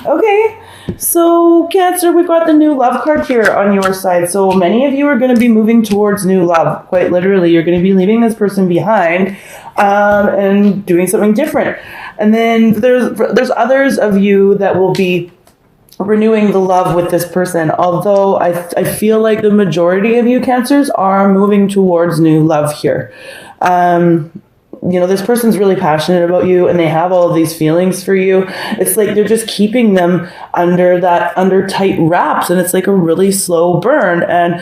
Okay, so Cancer, we've got the new love card here on your side. So many of you are going to be moving towards new love. Quite literally, you're going to be leaving this person behind and doing something different. And then there's others of you that will be renewing the love with this person. Although I feel like the majority of you Cancers are moving towards new love here. This person's really passionate about you and they have all of these feelings for you. It's like they're just keeping them under tight wraps, and it's like a really slow burn. And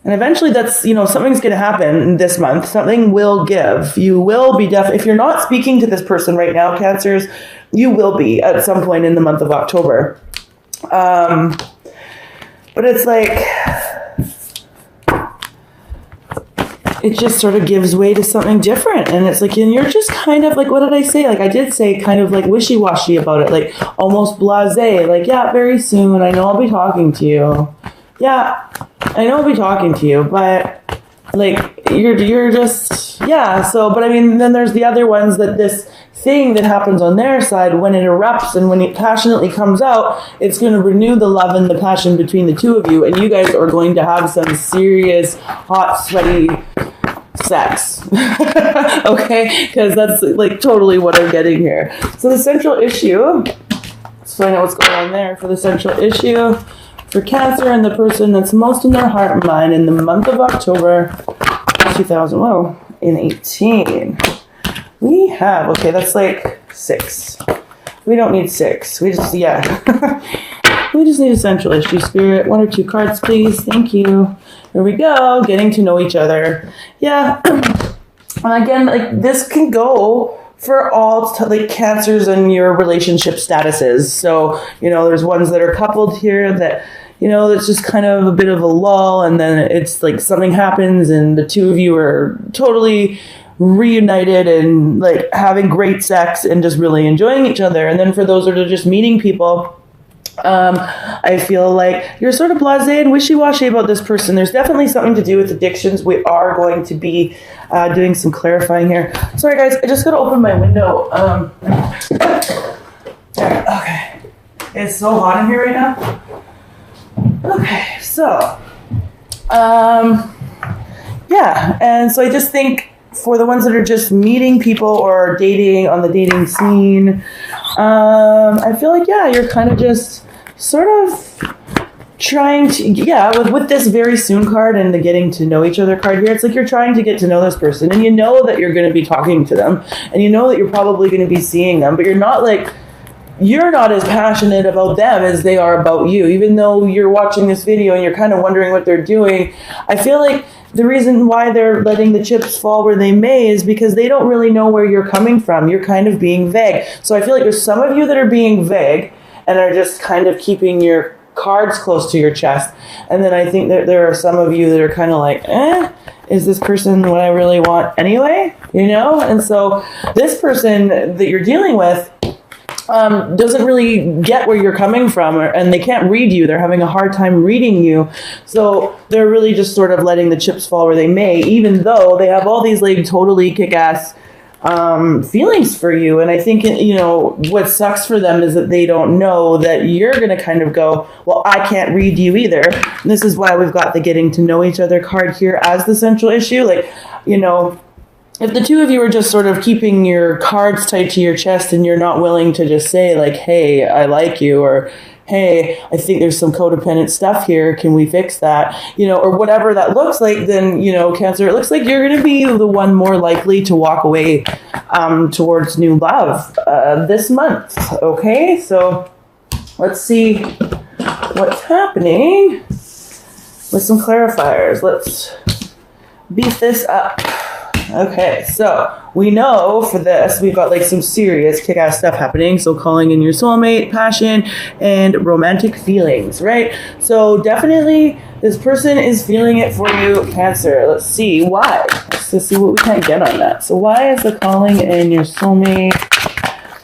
eventually that's, something's going to happen this month. Something will give. You will be if you're not speaking to this person right now, Cancers, you will be at some point in the month of October. But it's like, it just sort of gives way to something different. And it's like, and you're just kind of like, what did I say? Like, I did say kind of like wishy-washy about it, like almost blasé, like, yeah, very soon. I know I'll be talking to you. Yeah, I know I'll be talking to you, but like, you're just, yeah. So, but I mean, then there's the other ones that this thing that happens on their side, when it erupts and when it passionately comes out, it's going to renew the love and the passion between the two of you. And you guys are going to have some serious, hot, sweaty sex. Okay? Because that's like totally what I'm getting here. So the central issue, so I know what's going on there for the central issue for Cancer and the person that's most in their heart and mind in the month of October 2018. We have, okay, that's like 6. We don't need 6. We just, we just need a central issue, Spirit. 1 or 2 cards, please. Thank you. Here we go. Getting to know each other. Yeah. And again, like, this can go for all like Cancers and your relationship statuses. So, there's ones that are coupled here that, it's just kind of a bit of a lull, and then it's like something happens and the two of you are totally reunited and like having great sex and just really enjoying each other. And then for those that are just meeting people, I feel like you're sort of blasé and wishy-washy about this person. There's definitely something to do with addictions. We are going to be doing some clarifying here. Sorry guys, I just gotta open my window. Okay. It's so hot in here right now. Okay, so and so I just think for the ones that are just meeting people or dating on the dating scene, I feel like, you're kind of just sort of trying to, with this very soon card and the getting to know each other card here, it's like you're trying to get to know this person, and you know that you're going to be talking to them, and you know that you're probably going to be seeing them, but you're not as passionate about them as they are about you. Even though you're watching this video and you're kind of wondering what they're doing, I feel like the reason why they're letting the chips fall where they may is because they don't really know where you're coming from. You're kind of being vague. So I feel like there's some of you that are being vague and are just kind of keeping your cards close to your chest. And then I think that there are some of you that are kind of like, is this person what I really want anyway? And so this person that you're dealing with doesn't really get where you're coming from, and they can't read you. They're having a hard time reading you. So they're really just sort of letting the chips fall where they may, even though they have all these like totally kick-ass feelings for you. And I think, what sucks for them is that they don't know that you're going to kind of go, well, I can't read you either. And this is why we've got the getting to know each other card here as the central issue. Like, if the two of you are just sort of keeping your cards tight to your chest and you're not willing to just say like, hey, I like you, or hey, I think there's some codependent stuff here, can we fix that? Or whatever that looks like, then, Cancer, it looks like you're going to be the one more likely to walk away towards new love this month. Okay, so let's see what's happening with some clarifiers. Let's beef this up. Okay, so we know for this, we've got like some serious kick-ass stuff happening. So calling in your soulmate, passion, and romantic feelings, right? So definitely this person is feeling it for you, Cancer. Let's see why. Let's see what we can get on that. So why is the calling in your soulmate,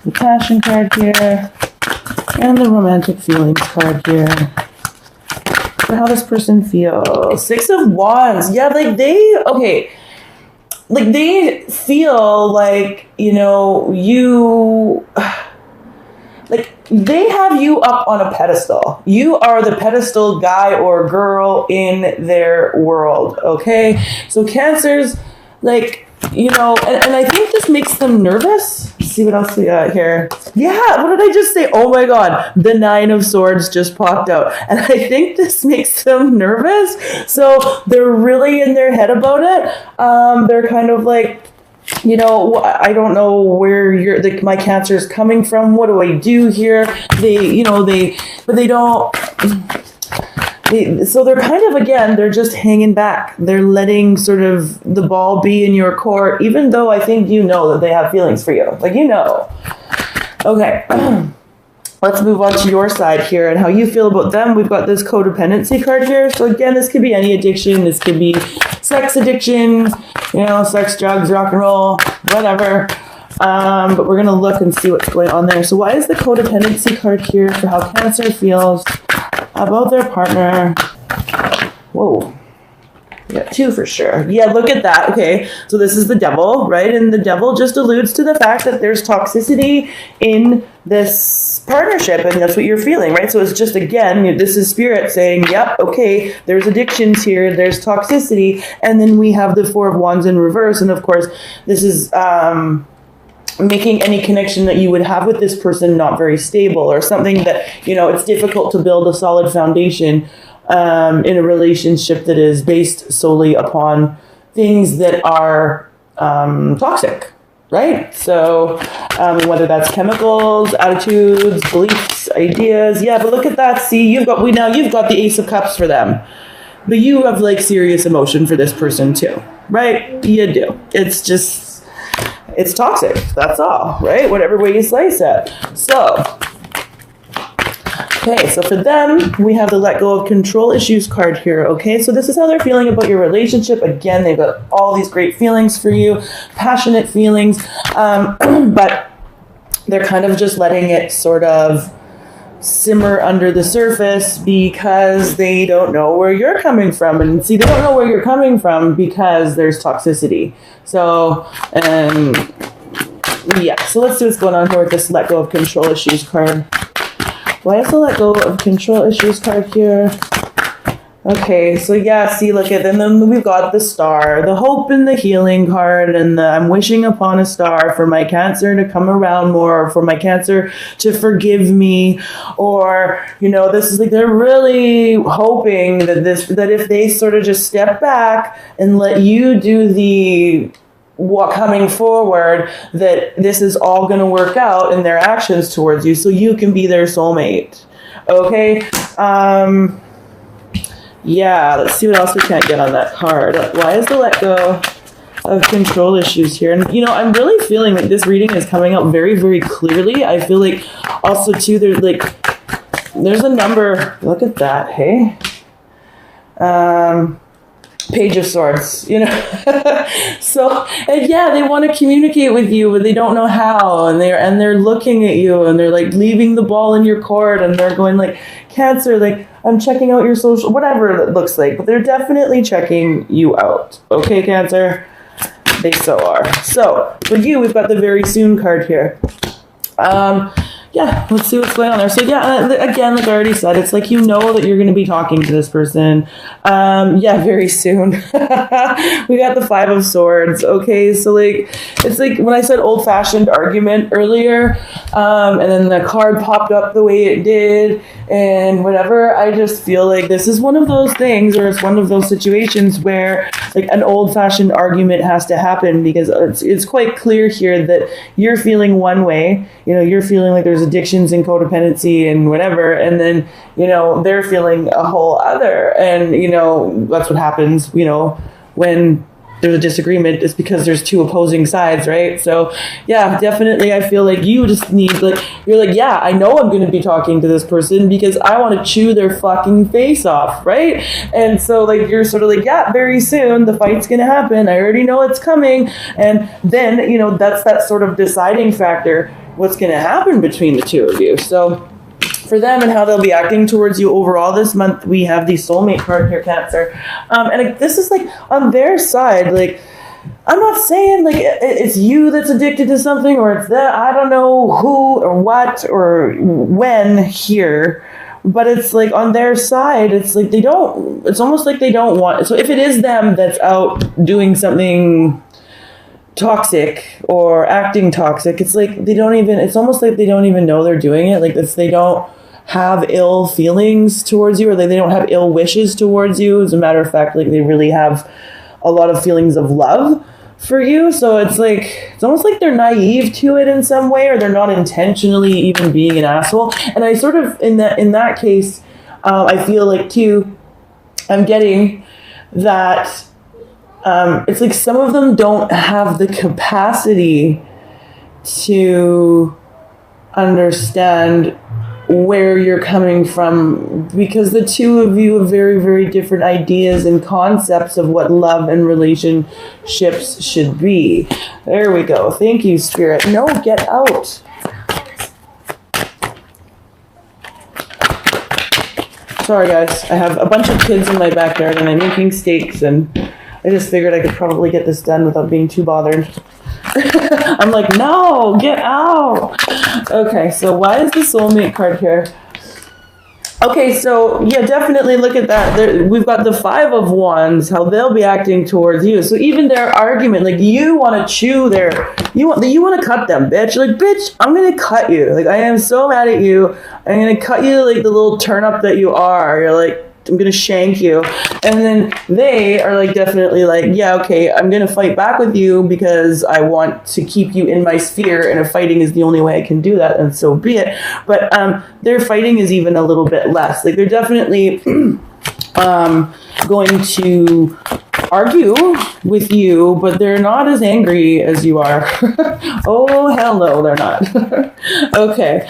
the passion card here, and the romantic feelings card here? How this person feels. 6 of Wands. Yeah, like they feel like, they have you up on a pedestal. You are the pedestal guy or girl in their world, okay? So Cancers, like, you know, and I think this makes them nervous. Let's see what else we got here. Yeah, what did I just say? Oh my God, the 9 of Swords just popped out. And I think this makes them nervous. So they're really in their head about it. They're kind of like, you know, I don't know where my Cancer is coming from. What do I do here? But they don't. So they're kind of, again, they're just hanging back. They're letting sort of the ball be in your court, even though I think you know that they have feelings for you. Like, you know. Okay. Let's move on to your side here and how you feel about them. We've got this codependency card here. So again, this could be any addiction. This could be sex addiction, you know, sex, drugs, rock and roll, whatever. But we're going to look and see what's going on there. So why is the codependency card here for how Cancer feels about their partner? Whoa. We got 2 for sure. Yeah, look at that. Okay, so this is the Devil, right? And the Devil just alludes to the fact that there's toxicity in this partnership, and that's what you're feeling, right? So it's just, again, this is Spirit saying, yep, okay, there's addictions here, there's toxicity, and then we have the 4 of Wands in reverse, and of course, this is making any connection that you would have with this person not very stable, or something that, you know, it's difficult to build a solid foundation in a relationship that is based solely upon things that are toxic, right? So whether that's chemicals, attitudes, beliefs, ideas. Yeah, but look at that. See, you've got the Ace of Cups for them. But you have like serious emotion for this person too, right? You do. It's just, it's toxic. That's all, right? Whatever way you slice it. So, okay, so for them, we have the Let Go of Control Issues card here, okay? So this is how they're feeling about your relationship. Again, they've got all these great feelings for you, passionate feelings, but they're kind of just letting it sort of simmer under the surface because they don't know where you're coming from. And see, they don't know where you're coming from because there's toxicity. So, yeah, so let's see what's going on here with this Let Go of Control Issues card. Why is the Let Go of Control Issues card here? Okay, so yeah, see, look at them. Then we've got the Star, the Hope and the Healing card, and the I'm wishing upon a star for my Cancer to come around more, or for my Cancer to forgive me, or, you know, this is like they're really hoping that if they sort of just step back and let you do the coming forward, that this is all going to work out in their actions towards you, so you can be their soulmate. Okay. Yeah, let's see what else we can't get on that card. Why is the Let Go of Control Issues here? And, you know, I'm really feeling like this reading is coming out very, very clearly. I feel like also, too, there's a number. Look at that, hey? Page of Swords, you know. So, and yeah, they want to communicate with you, but they don't know how, and they're looking at you, and they're like leaving the ball in your court, and they're going like, Cancer, like, I'm checking out your social, whatever it looks like, but they're definitely checking you out. Okay, Cancer? They so are. So, for you, we've got the Very Soon card here. Yeah, let's see what's going on there. So yeah, again, like I already said, it's like you know that you're going to be talking to this person. Yeah, very soon. We got the 5 of Swords. Okay, so like it's like when I said old-fashioned argument earlier, and then the card popped up the way it did, and whatever. I just feel like this is one of those things, or it's one of those situations where like an old-fashioned argument has to happen, because it's quite clear here that you're feeling one way. You know, you're feeling like there's addictions and codependency and whatever, and then, you know, they're feeling a whole other, and, you know, that's what happens, you know, when there's a disagreement. It's because there's two opposing sides, right? So yeah, definitely I feel like you just need, like, you're like, yeah, I know I'm going to be talking to this person because I want to chew their fucking face off, right? And so like you're sort of like, yeah, very soon the fight's going to happen, I already know it's coming. And then, you know, that's that sort of deciding factor, what's going to happen between the two of you. So for them and how they'll be acting towards you overall this month, we have the soulmate card here, Cancer. And this is like on their side, like, I'm not saying like it's you that's addicted to something or it's that, I don't know who or what or when here, but it's like on their side, it's like it's almost like they don't want, so if it is them that's out doing something toxic or acting toxic, it's like it's almost like they don't even know they're doing it. Like they don't have ill feelings towards you, or they don't have ill wishes towards you. As a matter of fact, like they really have a lot of feelings of love for you. So it's almost like they're naive to it in some way, or they're not intentionally even being an asshole. And I sort of, in that case, I feel like too, I'm getting that it's like some of them don't have the capacity to understand where you're coming from, because the two of you have very, very different ideas and concepts of what love and relationships should be. There we go. Thank you, Spirit. No, get out. Sorry, guys. I have a bunch of kids in my backyard and I'm making steaks, and I just figured I could probably get this done without being too bothered. I'm like, no, get out. Okay, so why is the soulmate card here? Okay, so yeah, definitely look at that. We've got the 5 of Wands, how they'll be acting towards you. So even their argument, like you want to you want to cut them, bitch. Like, bitch, I'm going to cut you. Like, I am so mad at you. I'm going to cut you like the little turnip that you are. You're like, I'm going to shank you. And then they are like, definitely like, yeah, okay, I'm going to fight back with you because I want to keep you in my sphere, and if fighting is the only way I can do that, and so be it. But their fighting is even a little bit less. Like, they're definitely going to argue with you, but they're not as angry as you are. Oh, hell no, they're not. Okay,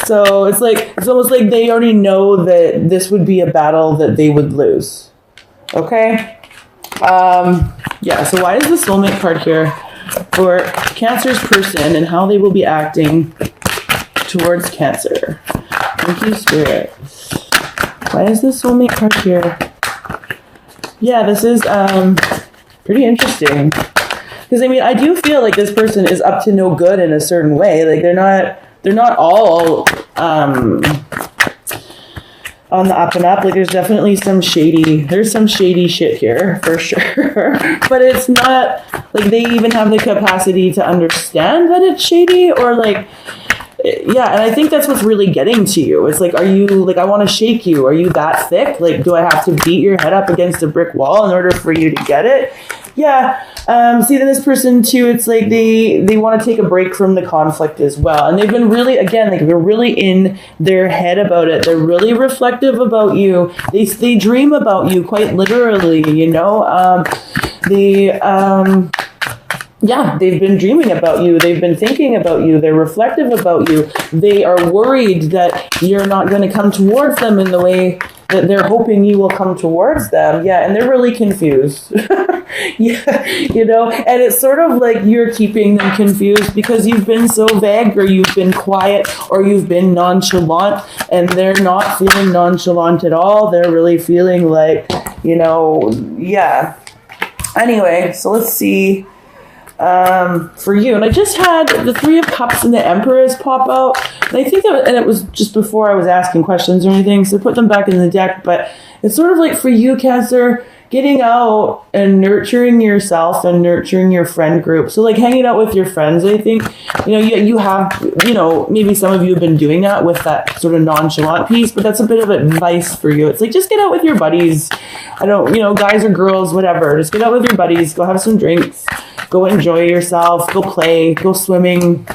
so it's almost like they already know that this would be a battle that they would lose. Okay, yeah, so why is the soulmate card here for Cancer's person and how they will be acting towards Cancer? Thank you, Spirit. Why is the soulmate card here? Yeah, this is pretty interesting. Because I mean, I do feel like this person is up to no good in a certain way. Like they're not all on the up and up. Like there's definitely some shady shit here for sure. But it's not like they even have the capacity to understand that it's shady, or like, yeah, and I think that's what's really getting to you. It's like, are you, like, I want to shake you. Are you that thick? Like, do I have to beat your head up against a brick wall in order for you to get it? Yeah. See, then this person too, it's like they want to take a break from the conflict as well. And they've been really, again, like they're really in their head about it. They're really reflective about you. They dream about you quite literally, you know. Yeah, they've been dreaming about you. They've been thinking about you. They're reflective about you. They are worried that you're not going to come towards them in the way that they're hoping you will come towards them. Yeah, and they're really confused. Yeah, you know, and it's sort of like you're keeping them confused because you've been so vague, or you've been quiet, or you've been nonchalant, and they're not feeling nonchalant at all. They're really feeling like, you know, yeah. Anyway, so let's see. For you, and I just had the 3 of Cups and the Empress pop out, and I think that, and it was just before I was asking questions or anything, so I put them back in the deck. But it's sort of like for you, Cancer, getting out and nurturing yourself and nurturing your friend group. So like hanging out with your friends, I think, you know, you have, you know, maybe some of you have been doing that with that sort of nonchalant piece, but that's a bit of advice for you. It's like, just get out with your buddies. I don't, you know, guys or girls, whatever, just get out with your buddies, go have some drinks, go enjoy yourself, go play, go swimming,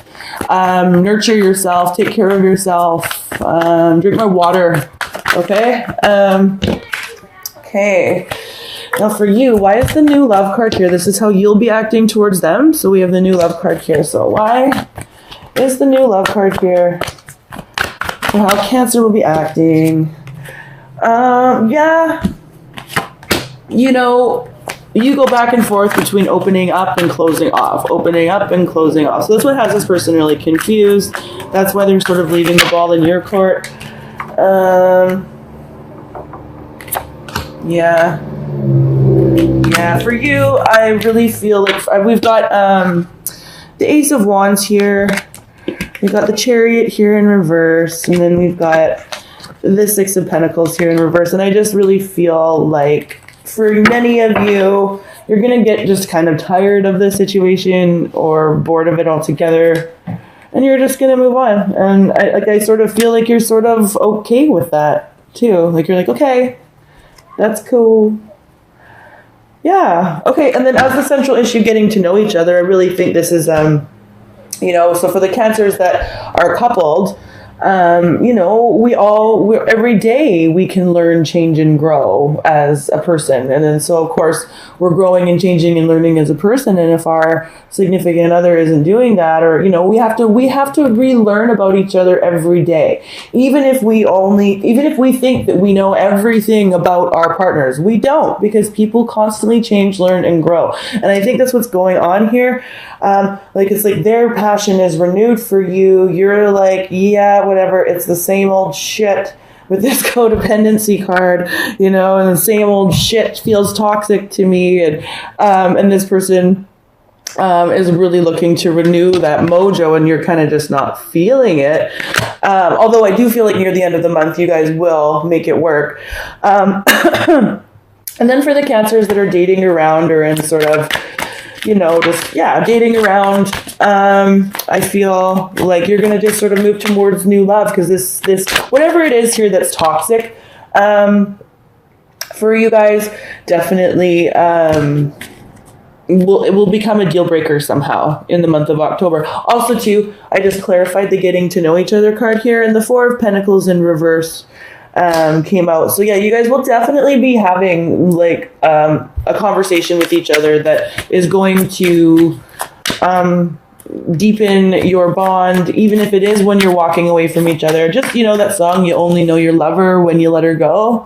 nurture yourself, take care of yourself, drink more water. Okay. Okay. Now for you, why is the new love card here? This is how you'll be acting towards them. So we have the new love card here. So why is the new love card here? For how Cancer will be acting. Yeah. You know, you go back and forth between opening up and closing off, opening up and closing off. So that's what has this person really confused. That's why they're sort of leaving the ball in your court. Yeah. Yeah, for you, I really feel like we've got the Ace of Wands here. We've got the Chariot here in reverse, and then we've got the Six of Pentacles here in reverse. And I just really feel like for many of you, you're going to get just kind of tired of the situation or bored of it altogether. And you're just going to move on. And I sort of feel like you're sort of okay with that too. Like you're like, okay, that's cool. Yeah. Okay. And then as the central issue, getting to know each other, I really think this is, so for the Cancers that are coupled, every day we can learn, change, and grow as a person. And then so of course we're growing and changing and learning as a person. And if our significant other isn't doing that, or, we have to relearn about each other every day. Even if we think that we know everything about our partners, we don't, because people constantly change, learn, and grow. And I think that's what's going on here. It's like their passion is renewed for you. You're like, yeah, whatever. It's the same old shit with this codependency card, and the same old shit feels toxic to me. And this person is really looking to renew that mojo, and you're kind of just not feeling it. Although I do feel like near the end of the month, you guys will make it work. And then for the Cancers that are dating around or in sort of, dating around, I feel like you're going to just sort of move towards new love, because this, whatever it is here that's toxic, for you guys, definitely, it will become a deal breaker somehow in the month of October. Also, too, I just clarified the getting to know each other card here, and the Four of Pentacles in reverse came out. So yeah, you guys will definitely be having a conversation with each other that is going to deepen your bond, even if it is when you're walking away from each other. Just, that song, you only know your lover when you let her go.